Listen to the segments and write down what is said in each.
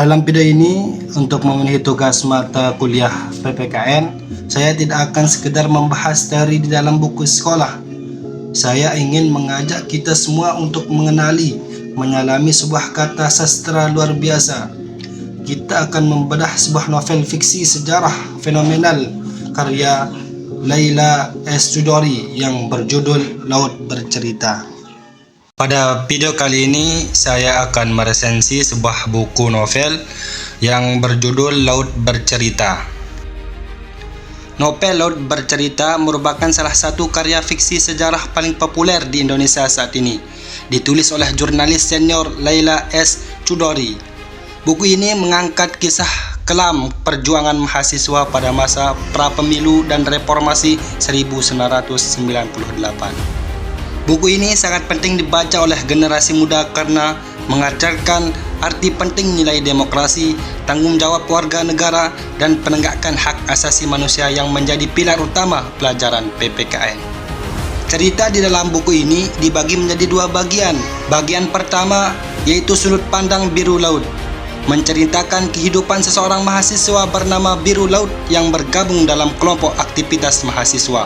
Dalam video ini, untuk memenuhi tugas mata kuliah PPKN, saya tidak akan sekedar membahas teori di dalam buku sekolah. Saya ingin mengajak kita semua untuk mengenali, menyelami sebuah kata sastra luar biasa. Kita akan membedah sebuah novel fiksi sejarah fenomenal karya Laila S. Chudori yang berjudul Laut Bercerita. Pada video kali ini, saya akan meresensi sebuah buku novel yang berjudul Laut Bercerita. Novel Laut Bercerita merupakan salah satu karya fiksi sejarah paling populer di Indonesia saat ini, ditulis oleh jurnalis senior Laila S. Chudori. Buku ini mengangkat kisah kelam perjuangan mahasiswa pada masa pra-pemilu dan reformasi 1998. Buku ini sangat penting dibaca oleh generasi muda karena mengajarkan arti penting nilai demokrasi, tanggung jawab warga negara, dan penegakan hak asasi manusia yang menjadi pilar utama pelajaran PPKN. Cerita di dalam buku ini dibagi menjadi dua bagian. Bagian pertama yaitu sudut pandang biru laut, menceritakan kehidupan seseorang mahasiswa bernama Biru Laut yang bergabung dalam kelompok aktivitas mahasiswa.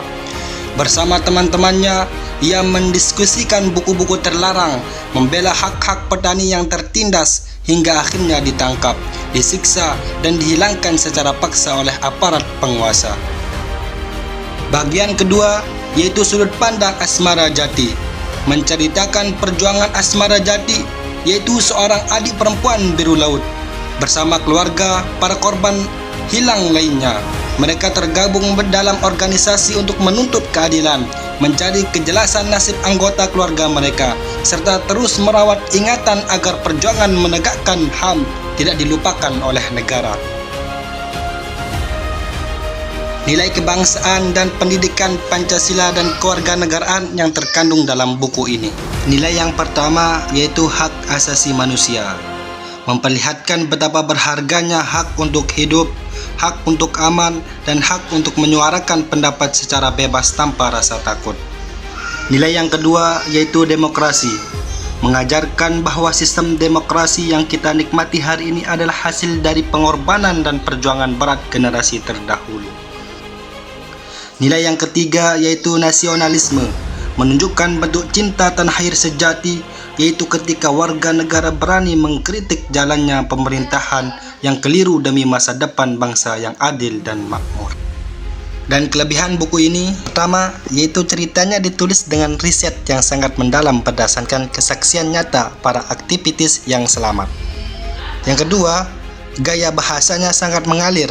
Bersama teman-temannya, ia mendiskusikan buku-buku terlarang, membela hak-hak petani yang tertindas, hingga akhirnya ditangkap, disiksa, dan dihilangkan secara paksa oleh aparat penguasa. Bagian kedua yaitu sudut pandang Asmara Jati, menceritakan perjuangan Asmara Jati, yaitu seorang adik perempuan Biru Laut. Bersama keluarga, para korban hilang lainnya, mereka tergabung dalam organisasi untuk menuntut keadilan, mencari kejelasan nasib anggota keluarga mereka, serta terus merawat ingatan agar perjuangan menegakkan HAM tidak dilupakan oleh negara. Nilai kebangsaan dan pendidikan Pancasila dan kewarganegaraan yang terkandung dalam buku ini. Nilai yang pertama yaitu hak asasi manusia, memperlihatkan betapa berharganya hak untuk hidup, hak untuk aman, dan hak untuk menyuarakan pendapat secara bebas tanpa rasa takut. Nilai yang kedua yaitu demokrasi, mengajarkan bahwa sistem demokrasi yang kita nikmati hari ini adalah hasil dari pengorbanan dan perjuangan berat generasi terdahulu. Nilai yang ketiga yaitu nasionalisme, menunjukkan bentuk cinta tanah air sejati, yaitu ketika warga negara berani mengkritik jalannya pemerintahan yang keliru demi masa depan bangsa yang adil dan makmur. Dan kelebihan buku ini, pertama, yaitu ceritanya ditulis dengan riset yang sangat mendalam berdasarkan kesaksian nyata para aktivis yang selamat. Yang kedua, gaya bahasanya sangat mengalir,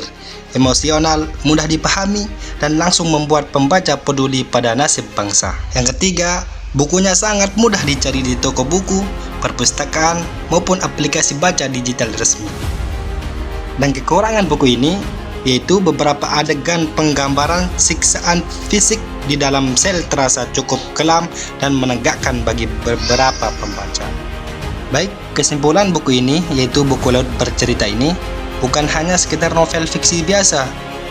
emosional, mudah dipahami, dan langsung membuat pembaca peduli pada nasib bangsa. Yang ketiga, bukunya sangat mudah dicari di toko buku, perpustakaan, maupun aplikasi baca digital resmi. Dan kekurangan buku ini yaitu beberapa adegan penggambaran siksaan fisik di dalam sel terasa cukup kelam dan menegakkan bagi beberapa pembaca. Baik, kesimpulan buku ini yaitu buku Laut Bercerita ini bukan hanya sekedar novel fiksi biasa.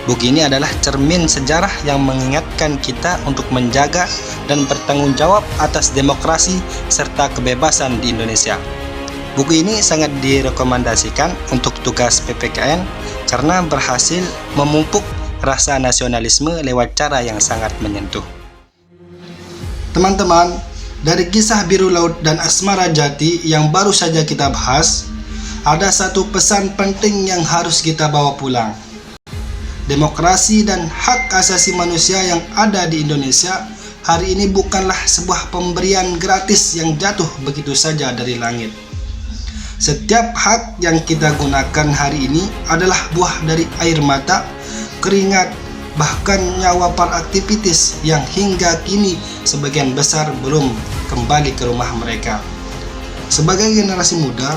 Buku ini adalah cermin sejarah yang mengingatkan kita untuk menjaga dan bertanggung jawab atas demokrasi serta kebebasan di Indonesia. Buku ini sangat direkomendasikan untuk tugas PPKN karena berhasil memupuk rasa nasionalisme lewat cara yang sangat menyentuh. Teman-teman, dari kisah Biru Laut dan Asmara Jati yang baru saja kita bahas, ada satu pesan penting yang harus kita bawa pulang. Demokrasi dan hak asasi manusia yang ada di Indonesia hari ini bukanlah sebuah pemberian gratis yang jatuh begitu saja dari langit. Setiap hak yang kita gunakan hari ini adalah buah dari air mata, keringat, bahkan nyawa para aktivis yang hingga kini sebagian besar belum kembali ke rumah mereka. Sebagai generasi muda,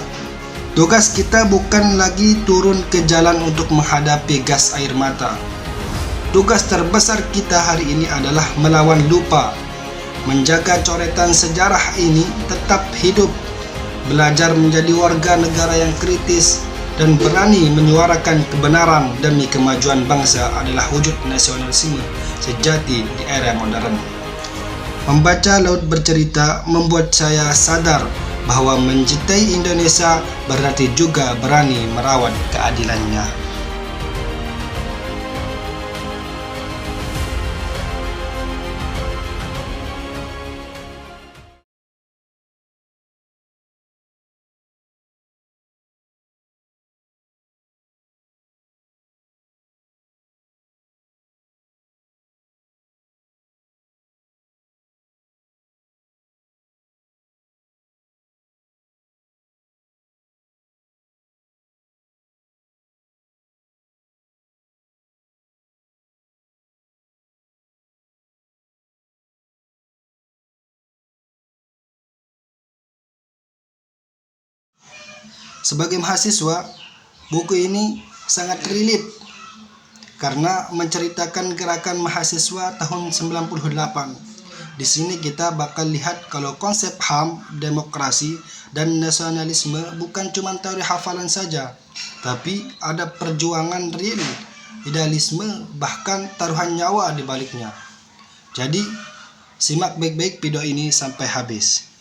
tugas kita bukan lagi turun ke jalan untuk menghadapi gas air mata. Tugas terbesar kita hari ini adalah melawan lupa, menjaga coretan sejarah ini tetap hidup, belajar menjadi warga negara yang kritis, dan berani menyuarakan kebenaran demi kemajuan bangsa adalah wujud nasionalisme sejati di era modern. Membaca Laut Bercerita membuat saya sadar bahwa mencintai Indonesia berarti juga berani merawat keadilannya. Sebagai mahasiswa, buku ini sangat relate karena menceritakan gerakan mahasiswa tahun 98. Di sini kita bakal lihat kalau konsep HAM, demokrasi, dan nasionalisme bukan cuma teori hafalan saja, tapi ada perjuangan real, idealisme, bahkan taruhan nyawa di baliknya. Jadi, simak baik-baik video ini sampai habis.